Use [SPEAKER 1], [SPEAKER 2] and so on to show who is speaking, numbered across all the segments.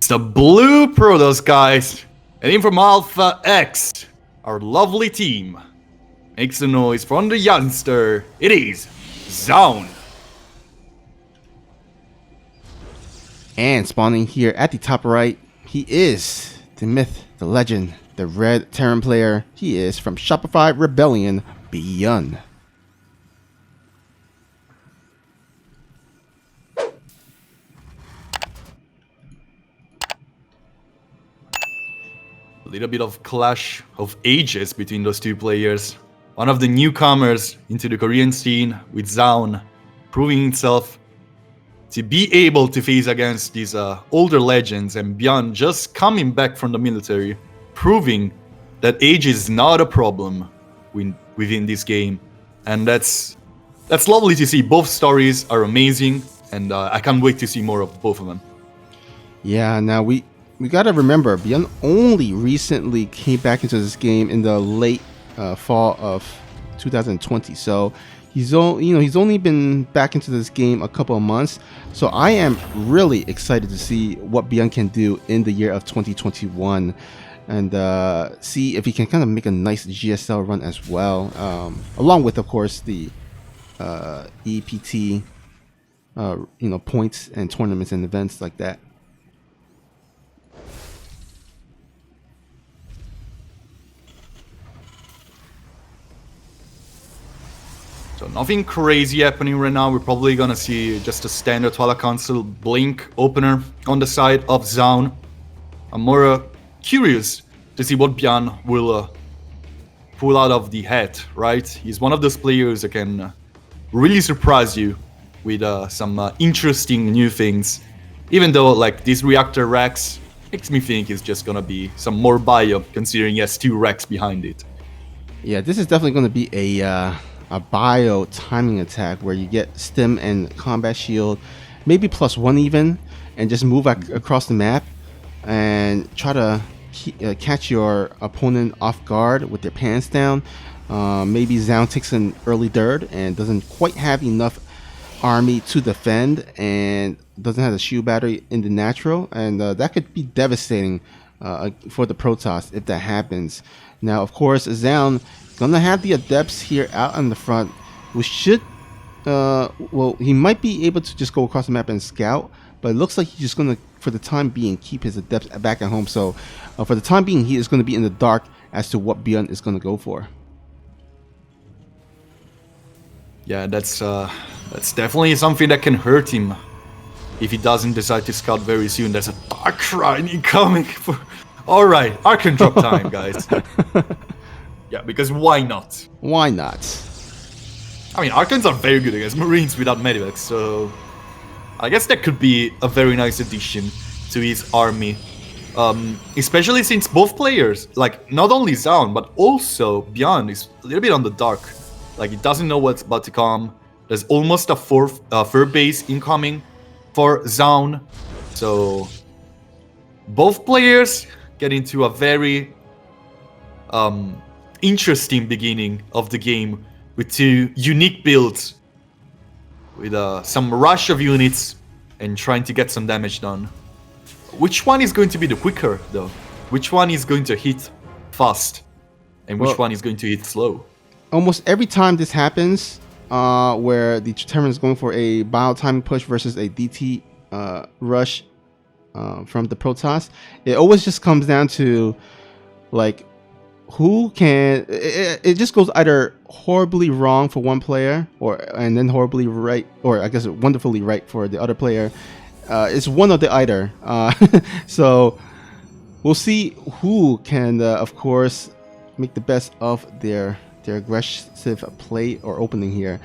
[SPEAKER 1] It's the blue Protoss, guys. And in from Alpha X, our lovely team makes the noise from the youngster. It is ZOUN.
[SPEAKER 2] And spawning here at the top right, he is the myth, the legend, the red Terran player. He is from Shopify Rebellion, BYUN.
[SPEAKER 1] A little bit of clash of ages between those two players. One of the newcomers into the Korean scene with ZOUN proving itself to be able to face against these older legends, and BYUN just coming back from the military, proving that age is not a problem within this game. And that's lovely to see. Both stories are amazing, and I can't wait to see more of both of them.
[SPEAKER 2] Yeah, now we gotta remember, BYUN only recently came back into this game in the late fall of 2020. So he's only been back into this game a couple of months. So I am really excited to see what BYUN can do in the year of 2021, and see if he can kind of make a nice GSL run as well, along with, of course, the EPT, points and tournaments and events like that.
[SPEAKER 1] So nothing crazy happening right now. We're probably gonna see just a standard Twilight Council Blink opener on the side of ZOUN. I'm more curious to see what BYUN will pull out of the hat, right? He's one of those players that can really surprise you with some interesting new things. Even though, like, this Reactor Rex makes me think it's just gonna be some more bio, considering he has 2 Rex behind it.
[SPEAKER 2] Yeah, this is definitely gonna be a bio timing attack where you get stim and combat shield, maybe +1 even, and just move across the map and try to catch your opponent off guard with their pants down. Maybe ZOUN takes an early dirt and doesn't quite have enough army to defend and doesn't have the shield battery in the natural, and that could be devastating for the Protoss if that happens. Now, of course, ZOUN gonna have the adepts here out on the front, which should he might be able to just go across the map and scout, but it looks like he's just gonna, for the time being, keep his adepts back at home. So for the time being, he is going to be in the dark as to what BYUN is going to go for.
[SPEAKER 1] Yeah, that's definitely something that can hurt him if he doesn't decide to scout very soon. There's a Dark Rhine incoming. All right, Archon drop time, guys. Yeah, because why not?
[SPEAKER 2] Why not?
[SPEAKER 1] I mean, Archons are very good against Marines without Medivacs, so I guess that could be a very nice addition to his army. Especially since both players, like, not only ZOUN, but also BYUN is a little bit on the dark. Like, he doesn't know what's about to come. There's almost a fur base incoming for ZOUN. So both players get into a very interesting beginning of the game with 2 unique builds, with some rush of units and trying to get some damage done. Which one is going to be the quicker, though? Which one is going to hit fast, and which one is going to hit slow?
[SPEAKER 2] Almost every time this happens, where the Terran is going for a bio timing push versus a DT rush from the Protoss, it always just comes down to, like, who can... It just goes either horribly wrong for one player, and then horribly right, or I guess wonderfully right for the other player. It's one of the either. So we'll see who can, of course, make the best of their aggressive play or opening here.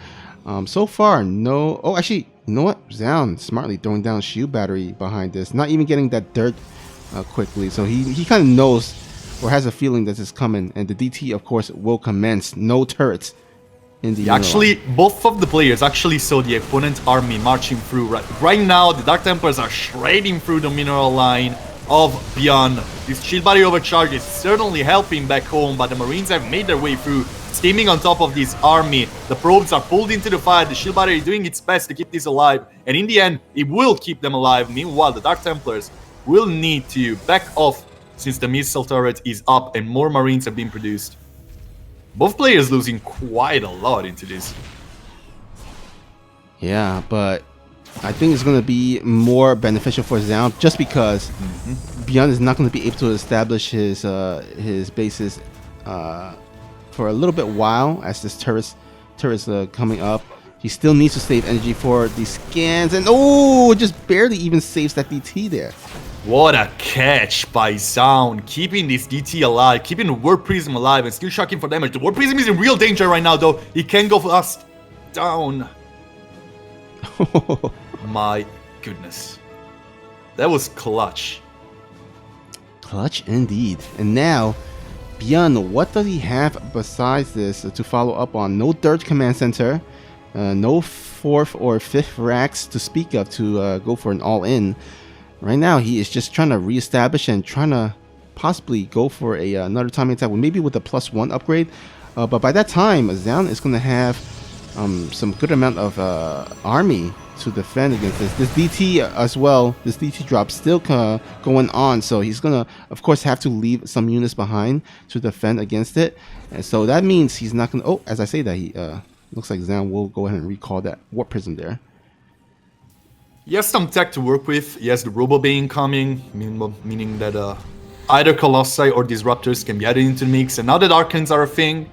[SPEAKER 2] So far, no... Oh, actually, you know what? ZOUN smartly throwing down shield battery behind this, not even getting that dirt quickly. So he kind of knows or has a feeling that it's coming, and the DT, of course, will commence. No turrets in the
[SPEAKER 1] actually, both of the players actually saw the opponent army marching through. Right now, the Dark Templars are shredding through the mineral line of BYUN. This shield battery overcharge is certainly helping back home, but the Marines have made their way through, steaming on top of this army. The probes are pulled into the fight. The shield battery doing its best to keep this alive, and in the end, it will keep them alive. Meanwhile, the Dark Templars will need to back off since the missile turret is up and more Marines have been produced. Both players losing quite a lot into this.
[SPEAKER 2] Yeah, but I think it's going to be more beneficial for ZOUN just because BYUN is not going to be able to establish his bases for a little bit while as this turret's coming up. He still needs to save energy for these scans, and oh, it just barely even saves that DT there.
[SPEAKER 1] What a catch by ZOUN, keeping this DT alive, keeping the Warp Prism alive and still shocking for damage. The Warp Prism is in real danger right now though. He can go fast down. My goodness. That was clutch.
[SPEAKER 2] Clutch indeed. And now, BYUN, what does he have besides this to follow up on? No third command center, no fourth or fifth racks to speak of to go for an all-in. Right now, he is just trying to reestablish and trying to possibly go for another timing attack, maybe with a +1 upgrade. But by that time, ZOUN is going to have some good amount of army to defend against this. This DT as well, this DT drop still going on, so he's gonna of course have to leave some units behind to defend against it, and so that means he's not gonna, oh, as I say that, he looks like ZOUN will go ahead and recall that Warp Prism there.
[SPEAKER 1] He has some tech to work with. He has the Robo Bane coming, meaning that either Colossi or Disruptors can be added into the mix, and now that Archons are a thing,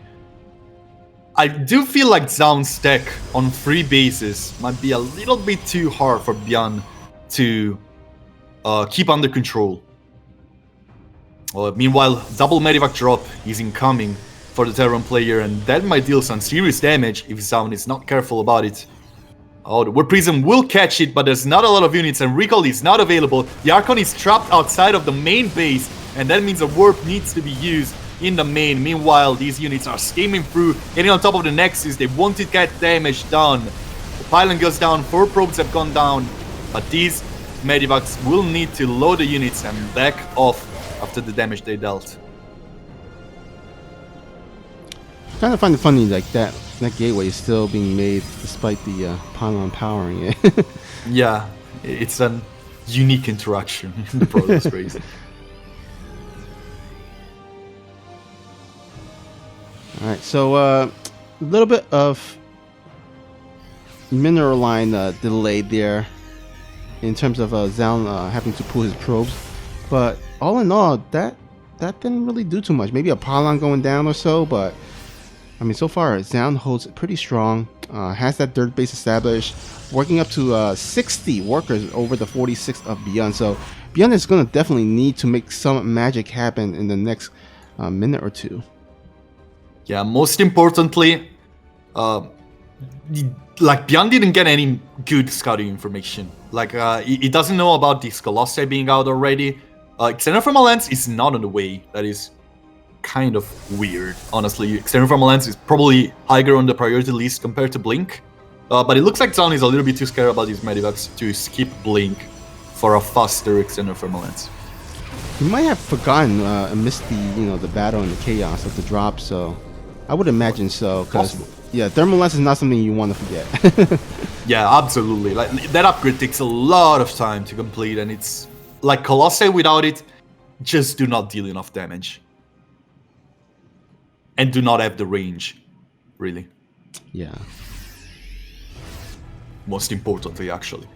[SPEAKER 1] I do feel like ZOUN's tech on 3 bases might be a little bit too hard for BYUN to keep under control. Meanwhile, double Medivac drop is incoming for the Terran player, and that might deal some serious damage if ZOUN is not careful about it. Oh, the Warp Prism will catch it, but there's not a lot of units, and recall is not available. The Archon is trapped outside of the main base, and that means a Warp needs to be used in the main. Meanwhile, these units are steaming through, getting on top of the Nexus. They want to get damage done. The pylon goes down, 4 probes have gone down, but these Medivacs will need to load the units and back off after the damage they dealt.
[SPEAKER 2] Kind of find it funny like that gateway is still being made despite the pylon powering it.
[SPEAKER 1] Yeah, it's a unique interaction in the Protoss race.
[SPEAKER 2] Alright, so a little bit of mineral line delayed there in terms of ZOUN having to pull his probes, but all in all, that didn't really do too much. Maybe a pylon going down or so, but I mean, so far ZOUN holds pretty strong, has that third base established, working up to 60 workers over the 46 of BYUN. So BYUN is going to definitely need to make some magic happen in the next minute or two.
[SPEAKER 1] Yeah, most importantly, like BYUN didn't get any good scouting information. Like he doesn't know about these Colossi being out already. Extended Thermal Lens is not on the way. That is kind of weird, honestly. Extended Thermal Lens is probably higher on the priority list compared to Blink. But it looks like ZOUN is a little bit too scared about these Medivacs to skip Blink for a faster Extended Thermal Lens.
[SPEAKER 2] He might have forgotten and missed the battle and the chaos of the drop, so I would imagine so, because yeah, Thermal Lens is not something you want to forget.
[SPEAKER 1] Yeah, absolutely. Like that upgrade takes a lot of time to complete, and it's like Colossi without it just do not deal enough damage. And do not have the range, really.
[SPEAKER 2] Yeah.
[SPEAKER 1] Most importantly, actually.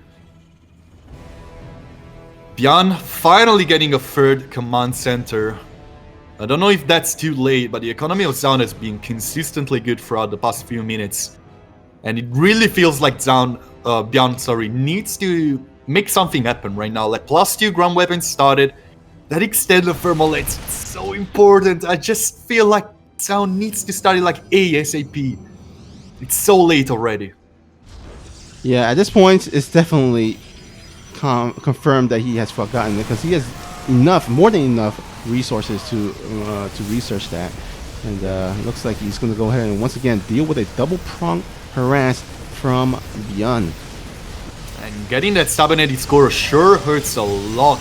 [SPEAKER 1] BYUN finally getting a third command center. I don't know if that's too late, but the economy of ZOUN has been consistently good throughout the past few minutes. And it really feels like BYUN needs to make something happen right now. Like +2 ground weapons started. That extended thermal lens is so important. I just feel like ZOUN needs to start it like ASAP. It's so late already.
[SPEAKER 2] Yeah, at this point, it's definitely confirmed that he has forgotten it, because he has more than enough resources to research that. And it looks like he's going to go ahead and once again deal with a double-pronged harass from BYUN.
[SPEAKER 1] And getting that Sabanetti score sure hurts a lot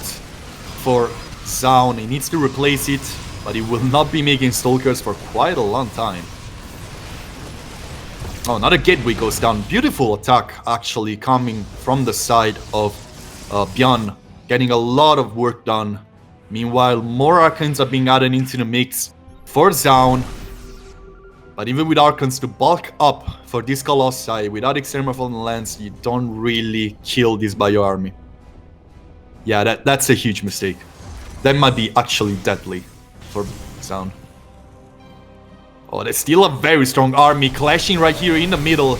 [SPEAKER 1] for ZOUN. He needs to replace it, but he will not be making Stalkers for quite a long time. Oh, another gateway goes down. Beautiful attack, actually, coming from the side of BYUN. getting a lot of work done. Meanwhile, more Archons are being added into the mix for ZOUN. But even with Archons to bulk up for this Colossi, without Exterminate from the Lands, you don't really kill this Bio army. Yeah, that's a huge mistake. That might be actually deadly for ZOUN. Oh, there's still a very strong army clashing right here in the middle.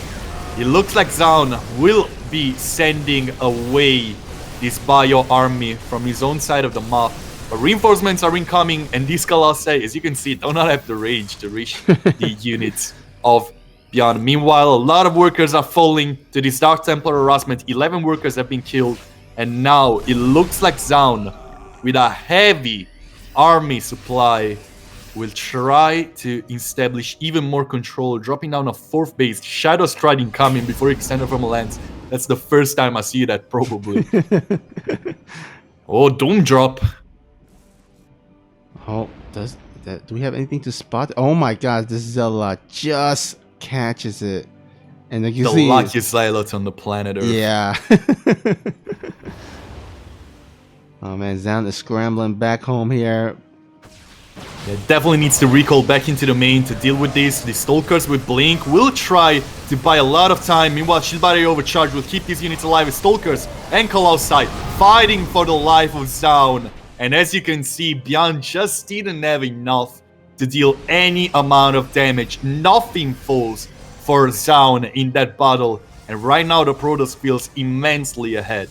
[SPEAKER 1] It looks like ZOUN will be sending away this Bio army from his own side of the map. But reinforcements are incoming, and these Colossi, as you can see, do not have the range to reach the units of BYUN. Meanwhile, a lot of workers are falling to this Dark Templar harassment. 11 workers have been killed, and now it looks like ZOUN, with a heavy army supply, will try to establish even more control, dropping down a 4th base. Shadow Stride incoming before Extended from lands. That's the first time I see that, probably. Oh, Dome Drop.
[SPEAKER 2] Oh, do we have anything to spot? Oh my god, this Zella just catches it. And like you see,
[SPEAKER 1] the luckiest Zealot on the planet Earth.
[SPEAKER 2] Yeah. Oh man, ZOUN is scrambling back home here.
[SPEAKER 1] Yeah, definitely needs to recall back into the main to deal with this. The Stalkers with Blink will try to buy a lot of time. Meanwhile, Shield Battery Overcharge will keep these units alive with Stalkers and Colossi fighting for the life of ZOUN. And as you can see, BYUN just didn't have enough to deal any amount of damage. Nothing falls for ZOUN in that battle. And right now the Protoss feels immensely ahead.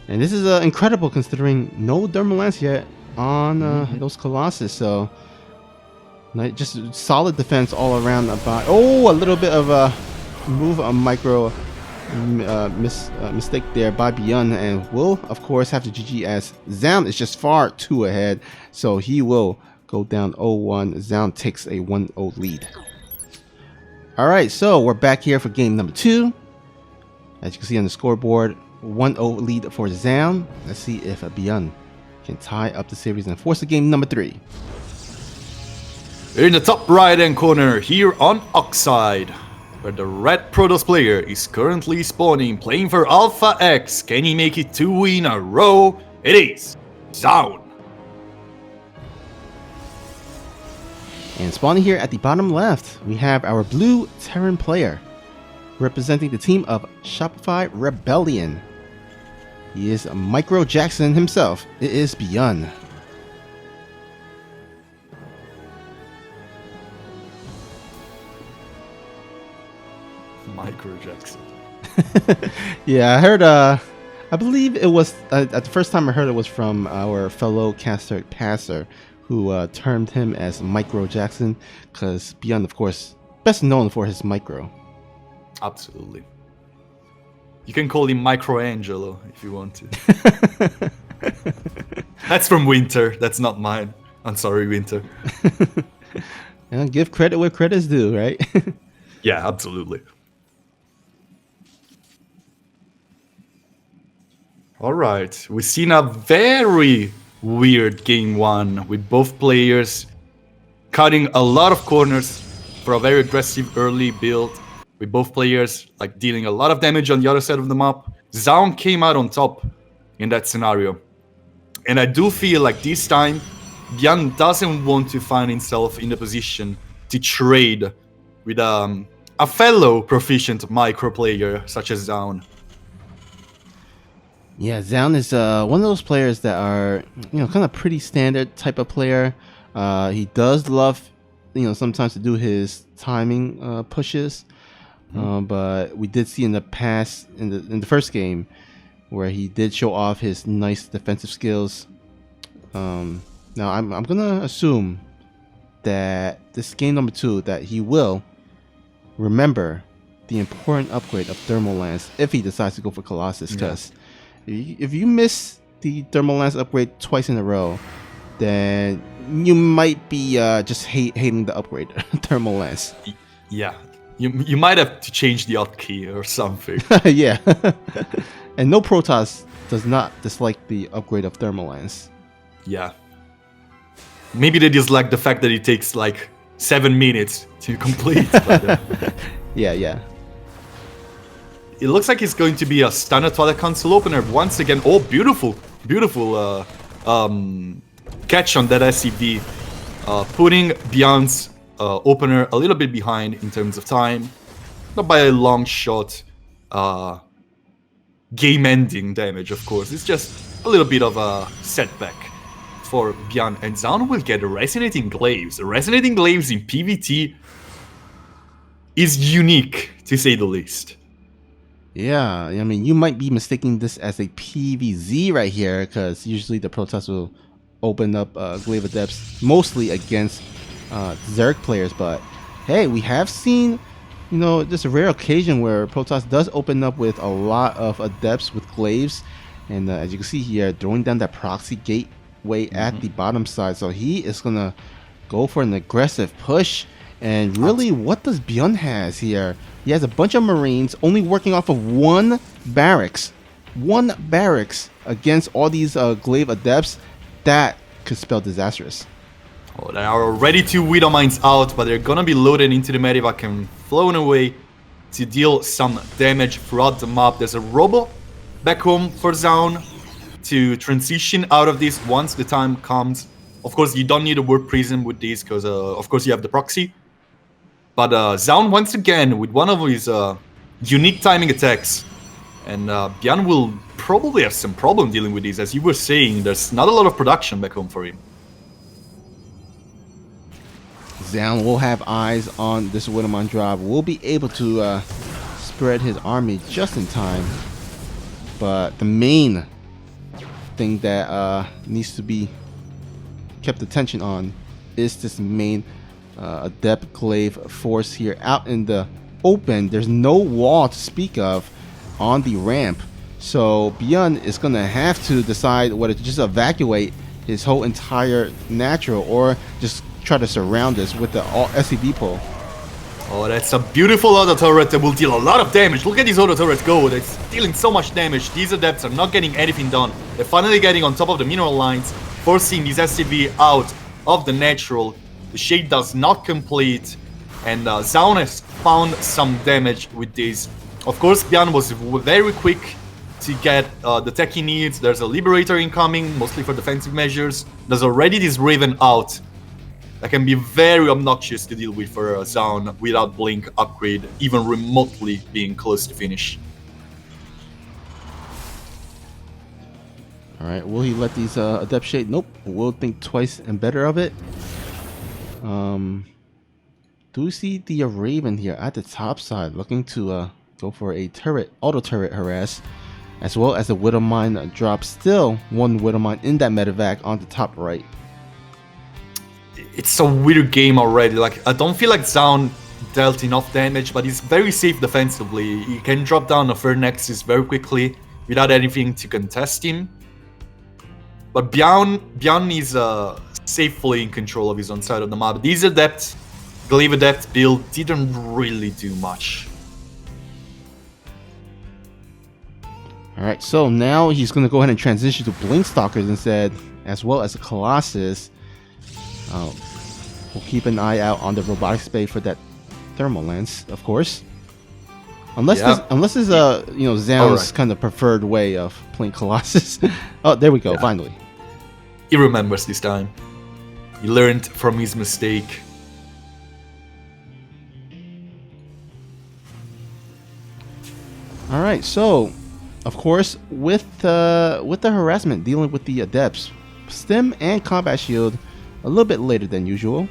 [SPEAKER 2] And this is incredible considering no Thermal Lance yet on those Colossus. So just solid defense all around. About a little bit of a move, a micro mistake there by BYUN, and will of course have to GG as ZOUN is just far too ahead, so he will go down 0-1. ZOUN takes a 1-0 lead. Alright, so we're back here for game number 2. As you can see on the scoreboard, 1-0 lead for ZOUN. Let's see if BYUN can tie up the series and force the game number 3.
[SPEAKER 1] In the top right hand corner here on Oxide, where the red Protoss player is currently spawning, playing for Alpha X. Can he make it 2 in a row? It is ZOUN.
[SPEAKER 2] And spawning here at the bottom left, we have our blue Terran player, representing the team of Shopify Rebellion. He is Micro Jackson himself. It is BYUN.
[SPEAKER 1] Micro Jackson.
[SPEAKER 2] Yeah, I heard, I believe it was, at the first time I heard it was from our fellow caster Passer, who termed him as Micro Jackson, because BYUN, of course, best known for his micro.
[SPEAKER 1] Absolutely. You can call him Microangelo if you want to. That's from Winter. That's not mine. I'm sorry, Winter.
[SPEAKER 2] And give credit where credit's due, right?
[SPEAKER 1] Yeah, absolutely. Alright, we've seen a very weird game 1 with both players cutting a lot of corners for a very aggressive early build. With both players like dealing a lot of damage on the other side of the map. ZOUN came out on top in that scenario. And I do feel like this time BYUN doesn't want to find himself in the position to trade with a fellow proficient micro player such as ZOUN.
[SPEAKER 2] Yeah, ZOUN is one of those players that are, kind of pretty standard type of player. He does love, sometimes to do his timing pushes. But we did see in the past, in the first game, where he did show off his nice defensive skills. Now I'm gonna assume that this game number 2 that he will remember the important upgrade of Thermal Lance if he decides to go for Colossus. Because if you miss the Thermal Lance upgrade twice in a row, then you might be just hating the upgrade Thermal Lance.
[SPEAKER 1] Yeah. You might have to change the hotkey or something.
[SPEAKER 2] Yeah. And no Protoss does not dislike the upgrade of Thermal Lance.
[SPEAKER 1] Yeah. Maybe they dislike the fact that it takes like 7 minutes to complete. But,
[SPEAKER 2] Yeah.
[SPEAKER 1] it looks like it's going to be a standard Twilight Council opener once again. Oh, beautiful, beautiful catch on that SCV. Putting BYUN's opener a little bit behind in terms of time. Not by a long shot. Game-ending damage, of course. It's just a little bit of a setback for BYUN, and ZOUN will get Resonating Glaives. Resonating Glaives in PvT is unique, to say the least.
[SPEAKER 2] Yeah, I mean, you might be mistaking this as a PvZ right here, because usually the Protoss will open up Glaive Adepts mostly against Zerg players, but hey, we have seen, you know, just a rare occasion where Protoss does open up with a lot of Adepts with Glaives, and as you can see here, throwing down that proxy gateway at the bottom side, so he is gonna go for an aggressive push. And really, what does BYUN has here? He has a bunch of Marines only working off of one barracks against all these Glaive Adepts. That could spell disastrous.
[SPEAKER 1] Oh, they are ready to Widow Mines out, but they're gonna be loaded into the Medivac and flown away to deal some damage throughout the map. There's a Robo back home for ZOUN to transition out of this once the time comes. Of course, you don't need a Warp Prism with this, because of course you have the proxy. But ZOUN once again with one of his unique timing attacks. And BYUN will probably have some problem dealing with this. As you were saying, there's not a lot of production back home for him.
[SPEAKER 2] ZOUN will have eyes on this Widowmine drop. Will be able to spread his army just in time. But the main thing that needs to be kept attention on is this main Adept Glaive force here out in the open. There's no wall to speak of on the ramp, so BYUN is gonna have to decide whether to just evacuate his whole entire natural or just try to surround this with the all SCV pull.
[SPEAKER 1] Oh, that's a beautiful auto turret that will deal a lot of damage. Look at these auto turrets go. They're dealing so much damage. These Adepts are not getting anything done. They're finally getting on top of the mineral lines, forcing these SCV out of the natural. The shade does not complete, and ZOUN has found some damage with this. Of course, BYUN was very quick to get the tech he needs. There's a Liberator incoming, mostly for defensive measures. There's already this Raven out that can be very obnoxious to deal with for ZOUN without Blink upgrade, even remotely being close to finish.
[SPEAKER 2] Alright, will he let these Adept Shade? Nope, we'll think twice and better of it. Do we see the Raven here at the top side looking to go for a turret, auto turret harass, as well as a Widowmine drop. Still one Widowmine in that medevac on the top right.
[SPEAKER 1] It's a weird game already. Like, I don't feel like ZOUN dealt enough damage, but he's very safe defensively. He can drop down a third Nexus very quickly without anything to contest him. But BYUN is safely in control of his own side of the map. These Adept, Glaive Adept build didn't really do much.
[SPEAKER 2] Alright, so now he's going to go ahead and transition to Blink Stalkers instead, as well as a Colossus. We'll keep an eye out on the robotic space for that thermal lens, of course. Unless this is you know, ZOUN's kind of preferred way of playing Colossus. Oh, there we go, finally.
[SPEAKER 1] He remembers this time. He learned from his mistake.
[SPEAKER 2] All right, so of course with the harassment dealing with the Adepts, Stim and Combat Shield a little bit later than usual.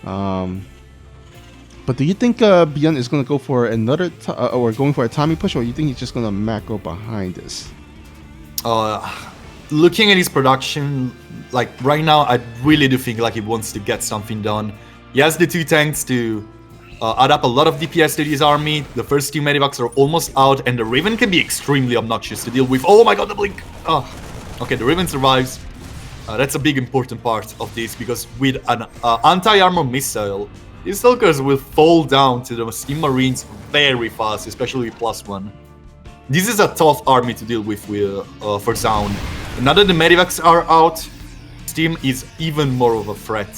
[SPEAKER 2] But do you think BYUN is going to go for another or going for a timing push, or you think he's just going to macro behind this?
[SPEAKER 1] Looking at his production, like right now, I really do think like he wants to get something done. He has the 2 tanks to add up a lot of DPS to his army. The first 2 medivacs are almost out, and the Raven can be extremely obnoxious to deal with. Oh my god, the blink! Oh. Okay, the Raven survives. That's a big important part of this, because with an anti-armor missile, these Stalkers will fall down to the Steam Marines very fast, especially with +1. This is a tough army to deal with for ZOUN. Now that the medivacs are out, Steam is even more of a threat.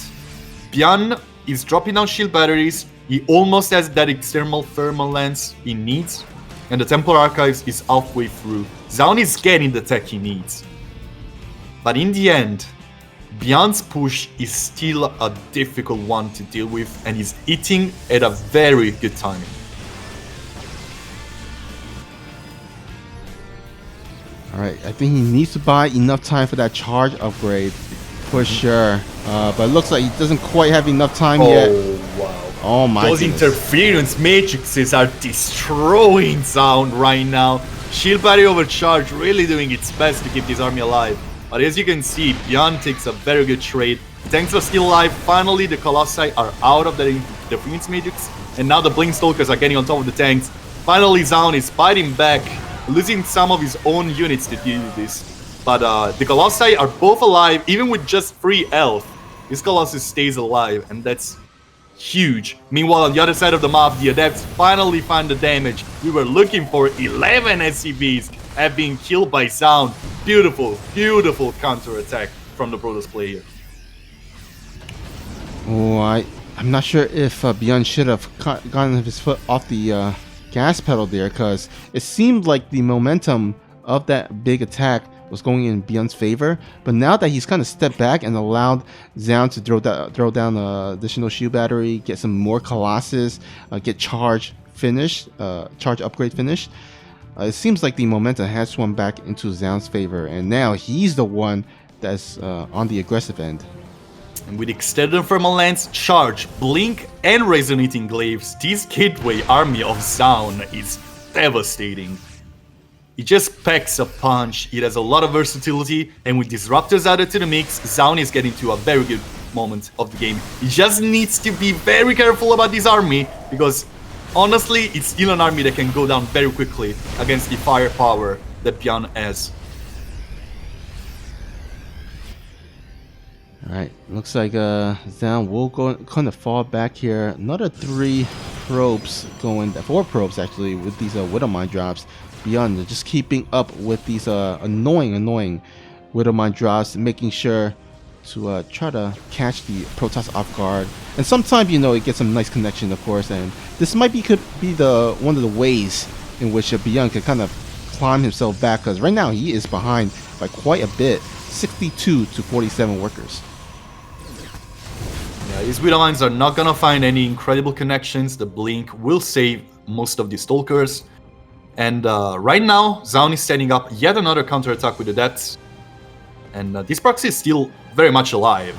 [SPEAKER 1] BYUN is dropping down shield batteries. He almost has that external thermal lens he needs. and the Templar Archives is halfway through. ZOUN is getting the tech he needs. But in the end, BYUN's push is still a difficult one to deal with, and he's hitting at a very good timing.
[SPEAKER 2] Alright, I think he needs to buy enough time for that charge upgrade, for sure. But it looks like he doesn't quite have enough time yet.
[SPEAKER 1] Wow.
[SPEAKER 2] Oh my
[SPEAKER 1] Those
[SPEAKER 2] goodness.
[SPEAKER 1] interference matrices are destroying ZOUN right now. Shield Battery Overcharge really doing its best to keep this army alive. But as you can see, BYUN takes a very good trade. The tanks are still alive. Finally, the Colossi are out of the interference matrix. And now the Blink Stalkers are getting on top of the tanks. Finally, ZOUN is fighting back, losing some of his own units to do this. But the Colossi are both alive, even with just 3 health. This Colossus stays alive, and that's huge. Meanwhile, on the other side of the map, the Adepts finally find the damage we were looking for. 11 SCVs have been killed by ZOUN. Beautiful, beautiful counter-attack from the Protoss player.
[SPEAKER 2] Oh, I'm not sure if BYUN should have gotten his foot off the gas pedal there, because it seemed like the momentum of that big attack was going in BYUN's favor. But now that he's kind of stepped back and allowed ZOUN to throw down additional shield battery, get some more Colossus, get charge upgrade finished, it seems like the momentum has swung back into ZOUN's favor, and now he's the one that's on the aggressive end.
[SPEAKER 1] And with extended thermal lance, charge, blink, and resonating glaives, this gateway army of ZOUN is devastating. It just packs a punch, it has a lot of versatility, and with disruptors added to the mix, ZOUN is getting to a very good moment of the game. He just needs to be very careful about this army, because honestly, it's still an army that can go down very quickly against the firepower that BYUN has.
[SPEAKER 2] Alright, looks like ZOUN will kind of fall back here. Another 4 probes actually, with these Widowmine drops. BYUN just keeping up with these annoying Widowmine drops, making sure to try to catch the Protoss off guard. And sometimes, you know, it gets some nice connection, of course, and this could be one of the ways in which BYUN could kind of climb himself back, because right now he is behind by quite a bit, 62 to 47 workers.
[SPEAKER 1] Yeah, his Widowmines are not gonna find any incredible connections. The Blink will save most of the Stalkers. And right now, ZOUN is setting up yet another counterattack with the Adepts. And this proxy is still very much alive.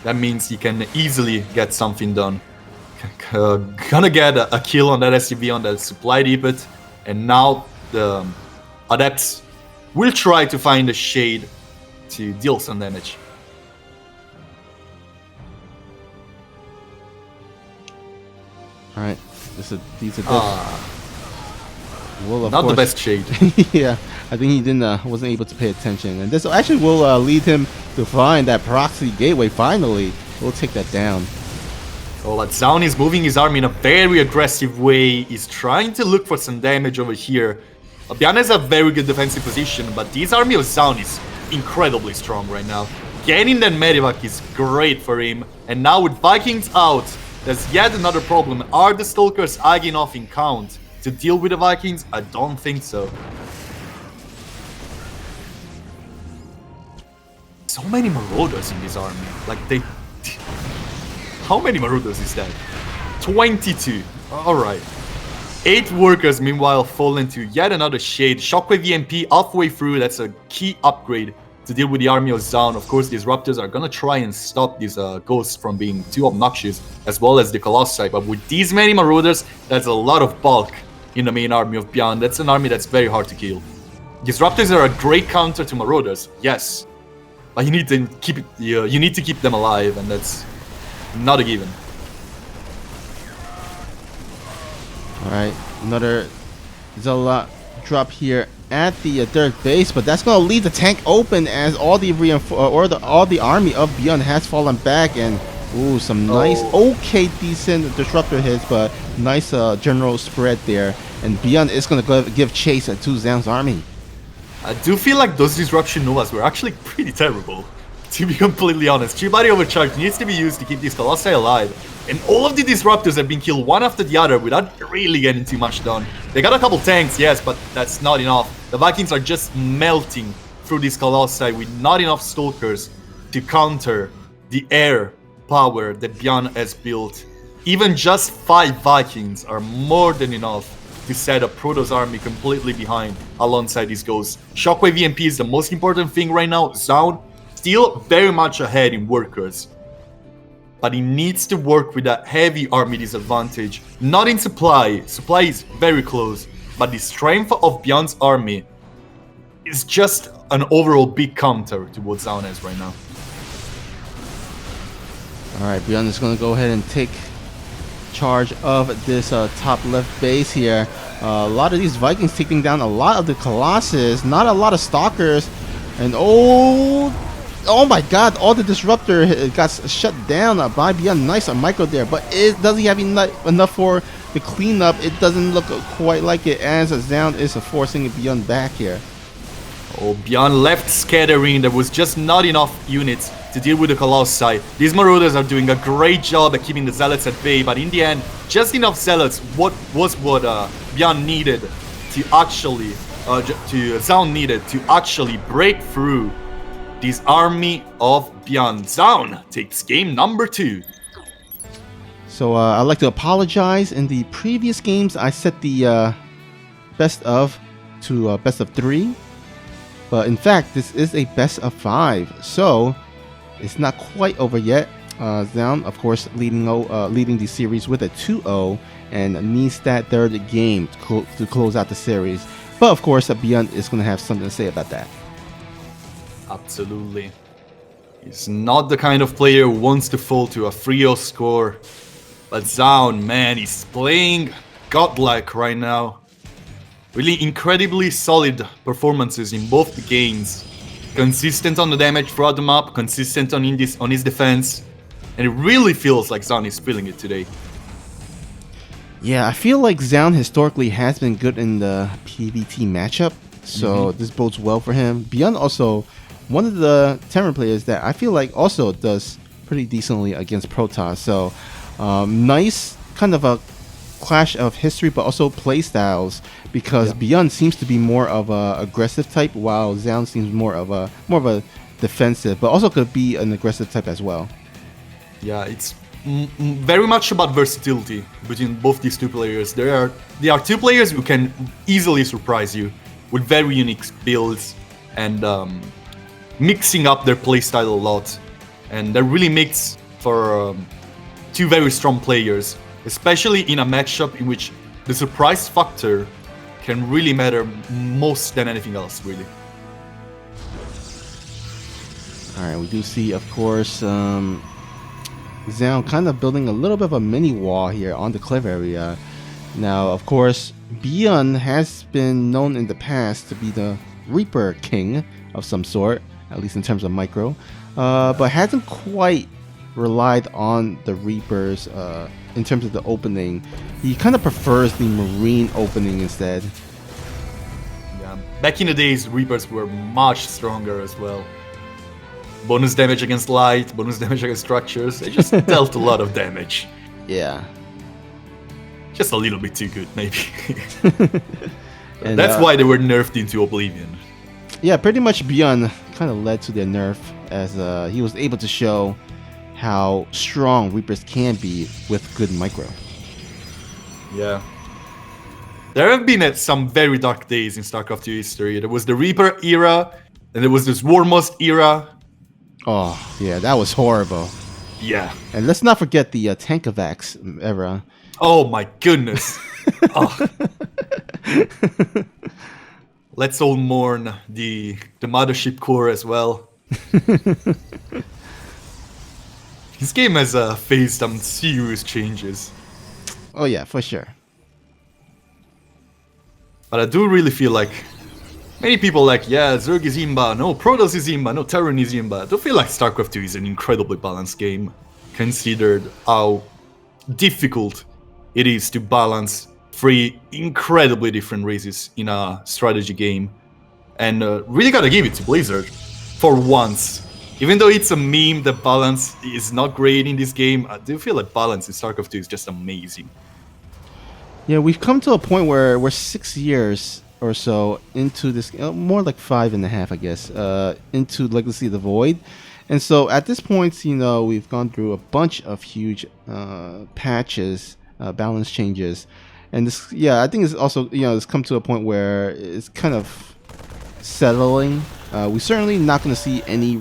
[SPEAKER 1] That means he can easily get something done. Gonna get a kill on that SCV on that supply depot. And now the Adepts will try to find a shade to deal some damage.
[SPEAKER 2] Alright, these Adepts. Well, of
[SPEAKER 1] not
[SPEAKER 2] course,
[SPEAKER 1] the best shade.
[SPEAKER 2] Yeah, I think he wasn't able to pay attention, and this actually will lead him to find that proxy gateway. Finally, we'll take that down.
[SPEAKER 1] Oh, but ZOUN is moving his army in a very aggressive way. He's trying to look for some damage over here. BYUN has a very good defensive position, but this army of ZOUN is incredibly strong right now. Getting that medevac is great for him, and now with Vikings out, there's yet another problem. Are the Stalkers high enough in count to deal with the Vikings? I don't think so. So many Marauders in this army. Like, how many Marauders is that? 22. Alright. 8 workers, meanwhile, fall into yet another shade. Shockwave EMP halfway through. That's a key upgrade to deal with the army of ZOUN. Of course, disruptors are gonna try and stop these ghosts from being too obnoxious, as well as the Colossi. But with these many Marauders, that's a lot of bulk in the main army of BYUN. That's an army that's very hard to kill. Disruptors are a great counter to Marauders, yes, but you need to keep them alive, and that's not a given.
[SPEAKER 2] All right, another Zola drop here at the third base, but that's gonna leave the tank open as all the army of BYUN has fallen back, and ooh, some nice, decent disruptor hits, but nice general spread there, and BYUN is gonna go give chase to ZOUN's army.
[SPEAKER 1] I do feel like those disruption novas were actually pretty terrible. to be completely honest. Tree-body overcharge needs to be used to keep these Colossi alive. And all of the Disruptors have been killed one after the other without really getting too much done. They got a couple tanks, yes, but that's not enough. The Vikings are just melting through these Colossi with not enough Stalkers to counter the air power that BYUN has built. Even just 5 Vikings are more than enough to set a Protoss army completely behind alongside these ghosts. Shockwave EMP is the most important thing right now. ZOUN still very much ahead in workers, but he needs to work with that heavy army disadvantage. Not in supply. Supply is very close, but the strength of BYUN's army is just an overall big counter to what ZOUN has right now.
[SPEAKER 2] Alright, BYUN is going to go ahead and take charge of this top left base here. A lot of these Vikings taking down a lot of the Colossus, not a lot of Stalkers, and oh my god, all the Disruptor got shut down by BYUN. Nice a micro there, but it doesn't have enough for the cleanup. It doesn't look quite like it, as ZOUN is forcing BYUN back here.
[SPEAKER 1] Oh, BYUN left scattering. There was just not enough units to deal with the Colossi. These Marauders are doing a great job at keeping the Zealots at bay, but in the end, just enough Zealots what BYUN needed to actually, ZOUN needed to actually break through this army of BYUN. ZOUN takes game number 2.
[SPEAKER 2] So I'd like to apologize. In the previous games, I set the best of to best of 3. But in fact, this is a best of 5. So it's not quite over yet. ZOUN, of course, leading the series with a 2-0 and needs that third game to close out the series. But of course, BYUN is going to have something to say about that.
[SPEAKER 1] Absolutely. He's not the kind of player who wants to fall to a 3-0 score. But ZOUN, man, he's playing godlike right now. Really incredibly solid performances in both the games. Consistent on the damage throughout the map, consistent on his defense. And it really feels like ZOUN is feeling it today.
[SPEAKER 2] Yeah, I feel like ZOUN historically has been good in the PvT matchup. So this bodes well for him. BYUN also one of the Terran players that I feel like also does pretty decently against Protoss. So nice kind of a clash of history, but also play styles, because BYUN seems to be more of a aggressive type, while ZOUN seems more of a defensive, but also could be an aggressive type as well.
[SPEAKER 1] Yeah, it's very much about versatility between both these two players. They are two players who can easily surprise you with very unique builds and mixing up their playstyle a lot, and that really makes for two very strong players, especially in a matchup in which the surprise factor can really matter most than anything else, really.
[SPEAKER 2] Alright, we do see, of course, ZOUN kind of building a little bit of a mini wall here on the cliff area. Now, of course, BYUN has been known in the past to be the Reaper King of some sort, at least in terms of micro, but hasn't quite relied on the Reapers in terms of the opening. He kind of prefers the Marine opening instead.
[SPEAKER 1] Yeah, back in the days, Reapers were much stronger as well. Bonus damage against light, bonus damage against structures. They just dealt a lot of damage.
[SPEAKER 2] Yeah.
[SPEAKER 1] Just a little bit too good, maybe.
[SPEAKER 2] And
[SPEAKER 1] that's why they were nerfed into oblivion.
[SPEAKER 2] Yeah, pretty much BYUN kind of led to their nerf, as he was able to show how strong Reapers can be with good micro.
[SPEAKER 1] Yeah. There have been some very dark days in StarCraft 2 history. There was the Reaper era, and there was this Warmost era.
[SPEAKER 2] Oh, yeah, that was horrible.
[SPEAKER 1] Yeah.
[SPEAKER 2] And let's not forget the Tankovax era.
[SPEAKER 1] Oh my goodness. Oh. Let's all mourn the Mothership Core as well. This game has faced some serious changes.
[SPEAKER 2] Oh yeah, for sure.
[SPEAKER 1] But I do really feel like many people like, yeah, Zerg is Imba, no, Protoss is Imba, no, Terran is Imba. I do feel like StarCraft 2 is an incredibly balanced game, considered how difficult it is to balance 3 incredibly different races in a strategy game. And really gotta give it to Blizzard. For once, Even though it's a meme, the balance is not great in this game. I do feel like balance in StarCraft 2 is just amazing.
[SPEAKER 2] Yeah, we've come to a point where we're 6 years or so into this, more like 5.5, I guess, into Legacy of the Void. And so at this point, you know, we've gone through a bunch of huge patches, balance changes. And this, yeah, I think it's also, you know, it's come to a point where it's kind of settling. We're certainly not going to see any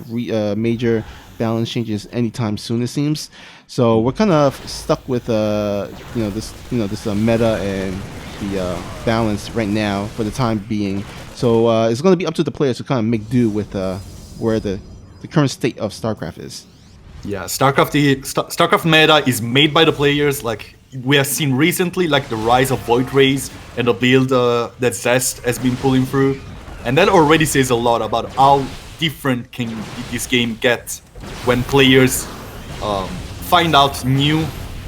[SPEAKER 2] major balance changes anytime soon, it seems. So we're kind of stuck with this meta and the balance right now for the time being. So it's going to be up to the players to kind of make do with where the current state of StarCraft is.
[SPEAKER 1] Yeah, StarCraft meta is made by the players. Like we have seen recently, like the rise of Void Rays and the build that Zest has been pulling through. And that already says a lot about how different can this game get when players find out new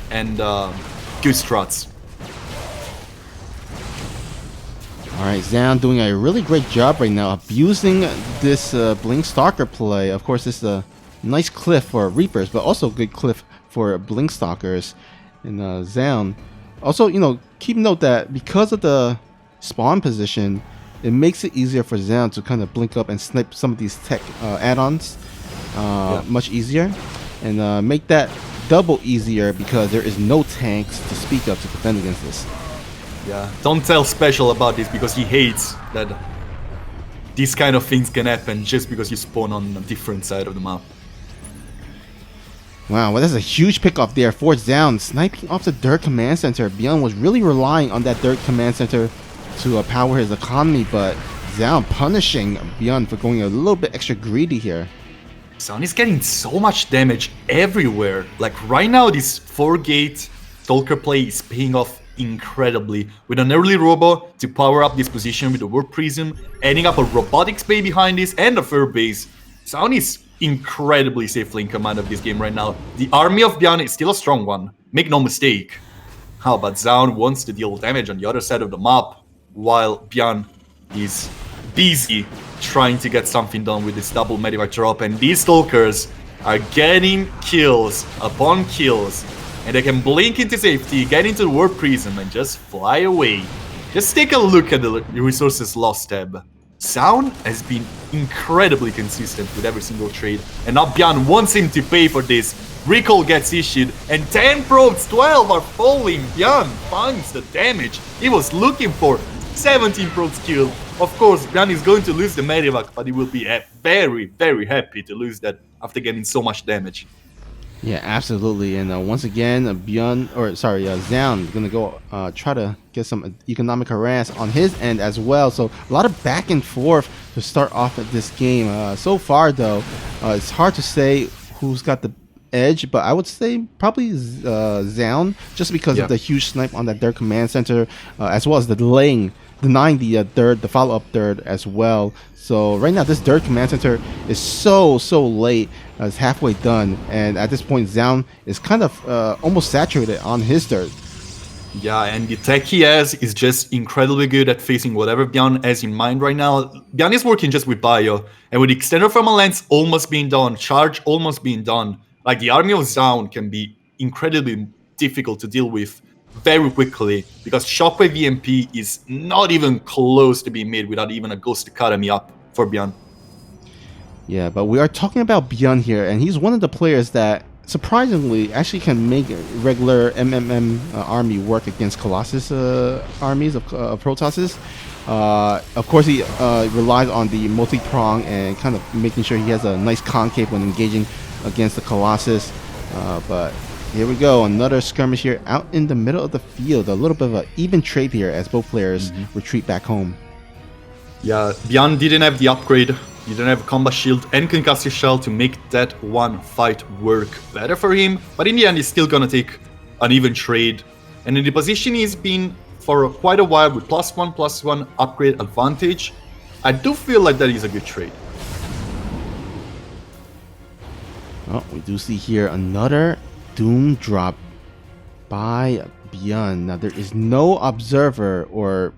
[SPEAKER 1] and good strats.
[SPEAKER 2] Alright, ZOUN doing a really great job right now abusing this Blink Stalker play. Of course, this is a nice cliff for Reapers, but also a good cliff for Blink Stalkers. And ZOUN. Also, you know, keep note that because of the spawn position, it makes it easier for ZOUN to kind of blink up and snipe some of these tech add-ons much easier. And make that double easier because there is no tanks to speak of to defend against this.
[SPEAKER 1] Yeah, don't tell Special about this because he hates that these kind of things can happen just because you spawn on a different side of the map.
[SPEAKER 2] Wow, well, that's a huge pickoff there for ZOUN, sniping off the Dirt Command Center. BYUN was really relying on that Dirt Command Center to power his economy, but ZOUN punishing BYUN for going a little bit extra greedy here.
[SPEAKER 1] ZOUN is getting so much damage everywhere. Like right now, this 4-gate Stalker play is paying off incredibly. With an early robo to power up this position with the Warp Prism, adding up a Robotics Bay behind this and a Fur Base, ZOUN is incredibly safely in command of this game right now. The army of BYUN is still a strong one, make no mistake. How about ZOUN wants to deal damage on the other side of the map, while BYUN is busy trying to get something done with this double Medivac drop, and these Stalkers are getting kills upon kills, and they can blink into safety, get into the Warp Prism, and just fly away. Just take a look at the resources lost tab. ZOUN has been incredibly consistent with every single trade, and now BYUN wants him to pay for this. Recall gets issued, and 10 probes, 12 are falling. BYUN finds the damage he was looking for. 17 probes killed. Of course, BYUN is going to lose the Medivac, but he will be very, very happy to lose that after getting so much damage.
[SPEAKER 2] Yeah, absolutely. And once again, ZOUN gonna go try to get some economic harass on his end as well. So a lot of back and forth to start off at this game. So far, though, it's hard to say who's got the edge, but I would say probably ZOUN, just because of the huge snipe on that Dirt Command Center, as well as the denying the follow-up third as well. So right now, this Dirt Command Center is so late. It's halfway done, and at this point, ZOUN is kind of almost saturated on his dirt.
[SPEAKER 1] Yeah, and the tech he has is just incredibly good at facing whatever BYUN has in mind right now. BYUN is working just with Bio, and with Extended Thermal Lens almost being done, Charge almost being done, like the army of ZOUN can be incredibly difficult to deal with very quickly, because Shockwave EMP is not even close to being made without even a Ghost Academy up for BYUN.
[SPEAKER 2] Yeah, but we are talking about BYUN here, and he's one of the players that surprisingly actually can make regular MMM army work against Colossus armies of Protosses. Of course, he relies on the multi-prong and kind of making sure he has a nice concave when engaging against the Colossus. But here we go, another skirmish here out in the middle of the field. A little bit of an even trade here as both players retreat back home.
[SPEAKER 1] Yeah, BYUN didn't have the upgrade. He didn't have Combat Shield and Concussive Shell to make that one fight work better for him. But in the end, he's still gonna take an even trade. And in the position he's been for quite a while with +1/+1 upgrade advantage, I do feel like that is a good trade.
[SPEAKER 2] Oh, we do see here another Doom drop by BYUN. Now, there is no Observer or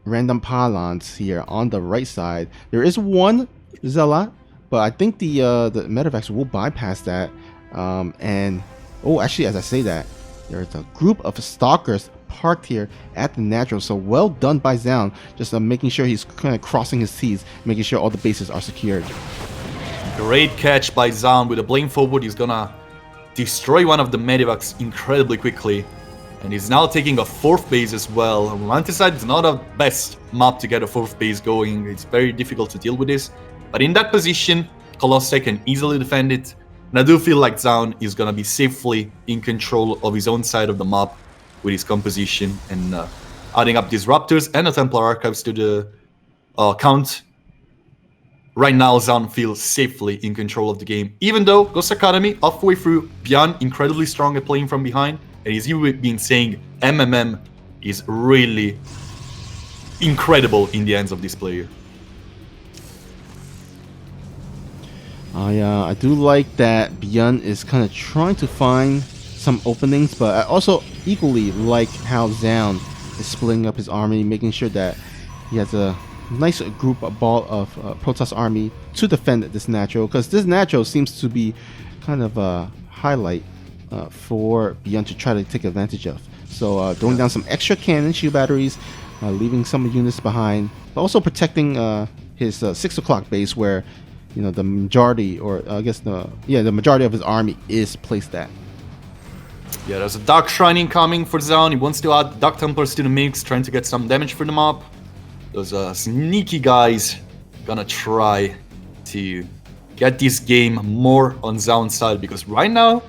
[SPEAKER 2] random pylons here on the right side. There is one Zealot, but I think the medevacs will bypass that. And oh, actually, as I say that, there's a group of stalkers parked here at the natural. So well done by ZOUN, just making sure he's kind of crossing his T's, making sure all the bases are secured.
[SPEAKER 1] Great catch by ZOUN with a blame forward. He's gonna destroy one of the medevacs incredibly quickly. And he's now taking a 4th base as well. Akontistes is not a best map to get a 4th base going. It's very difficult to deal with this. But in that position, Colossi can easily defend it. And I do feel like ZOUN is going to be safely in control of his own side of the map with his composition and adding up Disruptors and the Templar Archives to the count. Right now, ZOUN feels safely in control of the game. Even though Ghost Academy, halfway through, BYUN incredibly strong at playing from behind. And as you've been saying, MMM is really incredible in the hands of this player.
[SPEAKER 2] I do like that BYUN is kind of trying to find some openings, but I also equally like how ZOUN is splitting up his army, making sure that he has a nice group of Protoss army to defend this natural, because this natural seems to be kind of a highlight for BYUN to try to take advantage of. So throwing down some extra cannon shield batteries, leaving some units behind, but also protecting his 6 o'clock base where the majority, or I guess the majority of his army is placed at.
[SPEAKER 1] Yeah, there's a Dark Shrine incoming for ZOUN. He wants to add Dark Templars to the mix, trying to get some damage for the map. Those sneaky guys gonna try to get this game more on ZOUN's side, because right now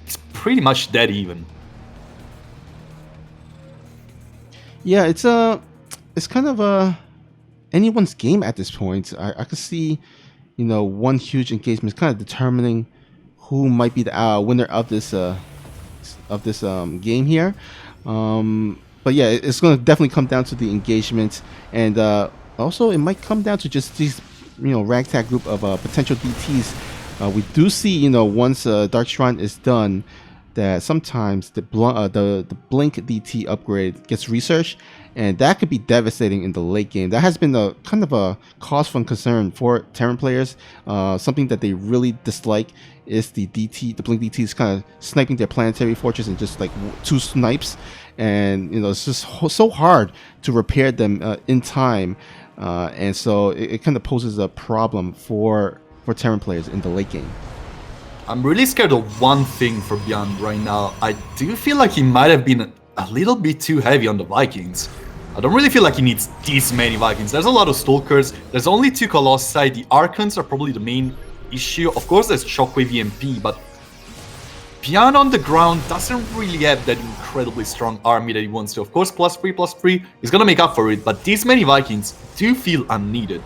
[SPEAKER 1] it's pretty much dead even.
[SPEAKER 2] Yeah, it's kind of anyone's game at this point. I could see, one huge engagement is kind of determining who might be the winner of this game here. But yeah, it's going to definitely come down to the engagement, and also it might come down to just these ragtag group of potential DTs. We do see once Dark Shrine is done, that sometimes the Blink DT upgrade gets researched, and that could be devastating in the late game. That has been a kind of a cause for concern for Terran players. Something that they really dislike is the DT. The Blink DT is kind of sniping their planetary fortress and just like 2 snipes, and it's just so hard to repair them in time, and so it kind of poses a problem for Terran players in the late game.
[SPEAKER 1] I'm really scared of one thing for BYUN right now. I do feel like he might have been a little bit too heavy on the Vikings. I don't really feel like he needs this many Vikings. There's a lot of Stalkers. There's only 2 Colossi. The Archons are probably the main issue. Of course, there's Shockwave EMP, but BYUN on the ground doesn't really have that incredibly strong army that he wants to. Of course, +3/+3 is gonna make up for it, but these many Vikings do feel unneeded.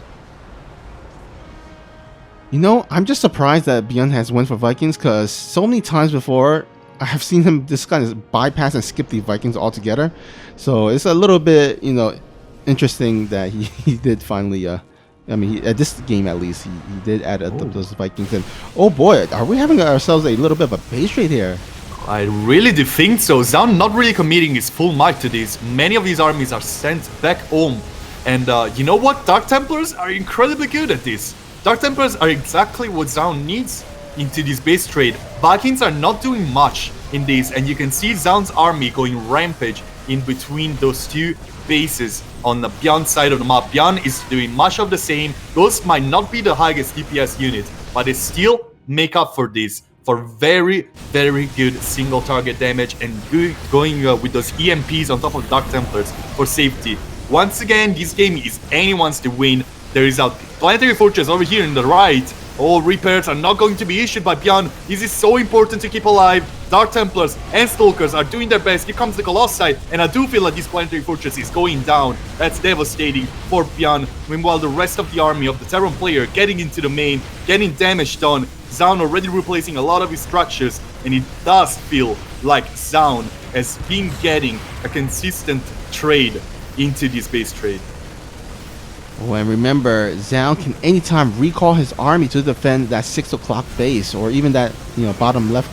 [SPEAKER 2] I'm just surprised that BYUN has went for Vikings, because so many times before I have seen him this kind of bypass and skip the Vikings altogether. So it's a little bit, interesting that he did finally. At this game at least, he did add those Vikings. And oh boy, are we having ourselves a little bit of a base trade here?
[SPEAKER 1] I really do think so. ZOUN not really committing his full might to this. Many of these armies are sent back home. And you know what? Dark Templars are incredibly good at this. Dark Templars are exactly what ZOUN needs into this base trade. Vikings are not doing much in this, and you can see ZOUN's army going rampage in between those 2 bases on the BYUN side of the map. BYUN is doing much of the same. Those might not be the highest DPS unit, but they still make up for this for very, very good single target damage, and going with those EMPs on top of Dark Templars for safety. Once again, this game is anyone's to win. There is a planetary fortress over here in the right. All repairs are not going to be issued by BYUN. This is so important to keep alive. Dark Templars and Stalkers are doing their best. Here comes the Colossi, and I do feel like this planetary fortress is going down. That's devastating for BYUN. Meanwhile, the rest of the army of the Terran player getting into the main, getting damage done. ZOUN already replacing a lot of his structures, and it does feel like ZOUN has been getting a consistent trade into this base trade.
[SPEAKER 2] Oh, and remember, ZOUN can anytime recall his army to defend that 6 o'clock base, or even that bottom left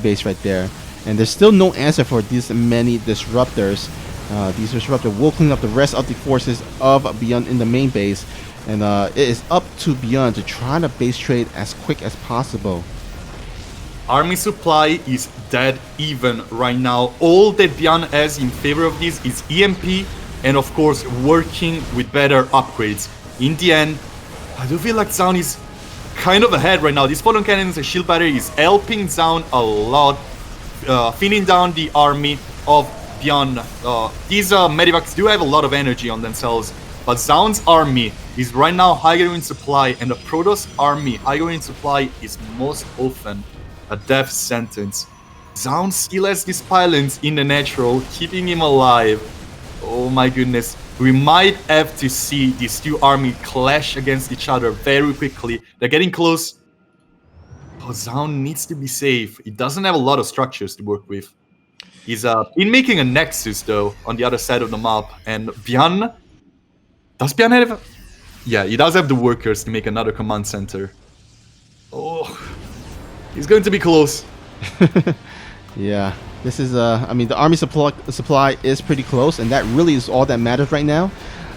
[SPEAKER 2] base right there. And there's still no answer for these many disruptors. These disruptors will clean up the rest of the forces of BYUN in the main base. And it is up to BYUN to try to base trade as quick as possible.
[SPEAKER 1] Army supply is dead even right now. All that BYUN has in favor of this is EMP and of course working with better upgrades. In the end, I do feel like ZOUN is kind of ahead right now. This photon cannons and shield battery is helping ZOUN a lot, thinning down the army of BYUN. These medivacs do have a lot of energy on themselves, but ZOUN's army is right now higher in supply, and the Protoss army higher in supply is most often a death sentence. ZOUN still has these pylons in the natural, keeping him alive. Oh my goodness. We might have to see these two armies clash against each other very quickly. They're getting close. Oh, ZOUN needs to be safe. He doesn't have a lot of structures to work with. He's been making a nexus though on the other side of the map. And BYUN... Does BYUN have... Yeah, he does have the workers to make another command center. Oh... He's going to be close.
[SPEAKER 2] Yeah, this is I mean, the army supply is pretty close, and that really is all that matters right now.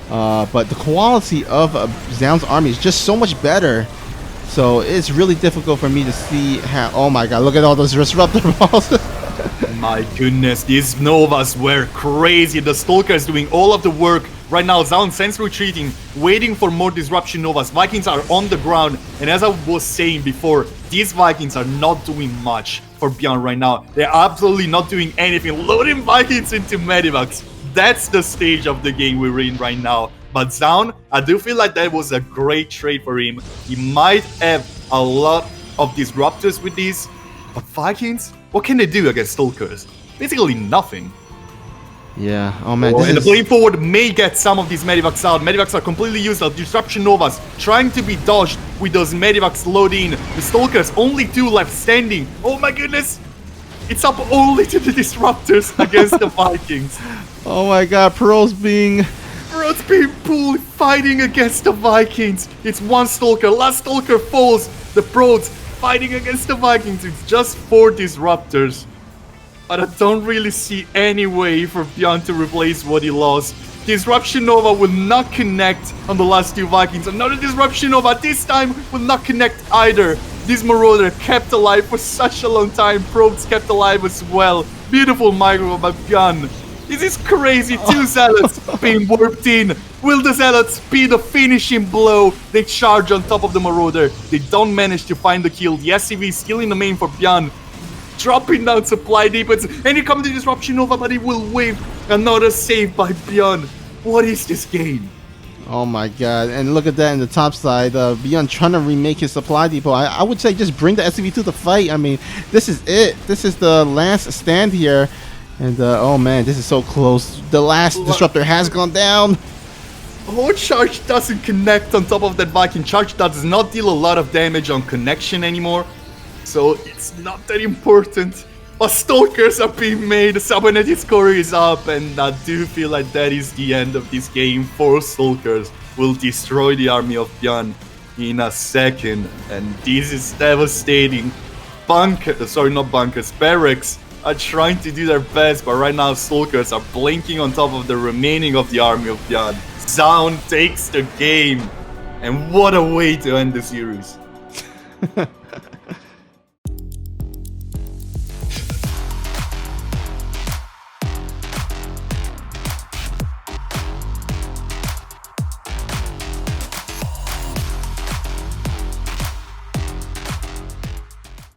[SPEAKER 2] But the quality of ZOUN's army is just so much better. So it's really difficult for me to see how. Oh my god, look at all those disruptor balls.
[SPEAKER 1] My goodness, these Novas were crazy. The Stalker is doing all of the work. Right now, ZOUN sends retreating, waiting for more Disruption Novas. Vikings are on the ground, and as I was saying before, these Vikings are not doing much for BYUN right now. They're absolutely not doing anything. Loading Vikings into Medivacs. That's the stage of the game we're in right now. But ZOUN, I do feel like that was a great trade for him. He might have a lot of Disruptors with these, but Vikings, what can they do against Stalkers? Basically nothing.
[SPEAKER 2] Yeah, oh man.
[SPEAKER 1] And the playing forward may get some of these Medivacs out. Medivacs are completely useless. Disruption Novas trying to be dodged with those Medivacs loading. The Stalkers, only 2 left standing. Oh my goodness. It's up only to the Disruptors against the Vikings.
[SPEAKER 2] Oh my god, Pro's being
[SPEAKER 1] pulled, fighting against the Vikings. It's one Stalker. Last Stalker falls. The Pros fighting against the Vikings. It's just 4 Disruptors. But I don't really see any way for BYUN to replace what he lost. Disruption Nova will not connect on the last 2 Vikings. Another Disruption Nova this time will not connect either. This Marauder kept alive for such a long time. Probes kept alive as well. Beautiful micro by BYUN. This is crazy. 2 Zealots being warped in. Will the Zealots be the finishing blow? They charge on top of the Marauder. They don't manage to find the kill. The SCV is still in the main for BYUN. Dropping down supply depots, and here comes the Disruption Nova, but he will wave. Another save by BYUN. What is this game?
[SPEAKER 2] Oh my god, and look at that in the top side. BYUN trying to remake his supply depot. I would say just bring the SCV to the fight. I mean, this is it. This is the last stand here. And oh man, this is so close. The last Disruptor has gone down.
[SPEAKER 1] Oh, Charge doesn't connect on top of that Viking. Charge does not deal a lot of damage on connection anymore. So it's not that important. But Stalkers are being made, the Cybernetic score is up, and I do feel like that is the end of this game. 4 Stalkers will destroy the army of BYUN in a second, and this is devastating. Barracks are trying to do their best, but right now Stalkers are blinking on top of the remaining of the army of BYUN. ZOUN takes the game, and what a way to end the series.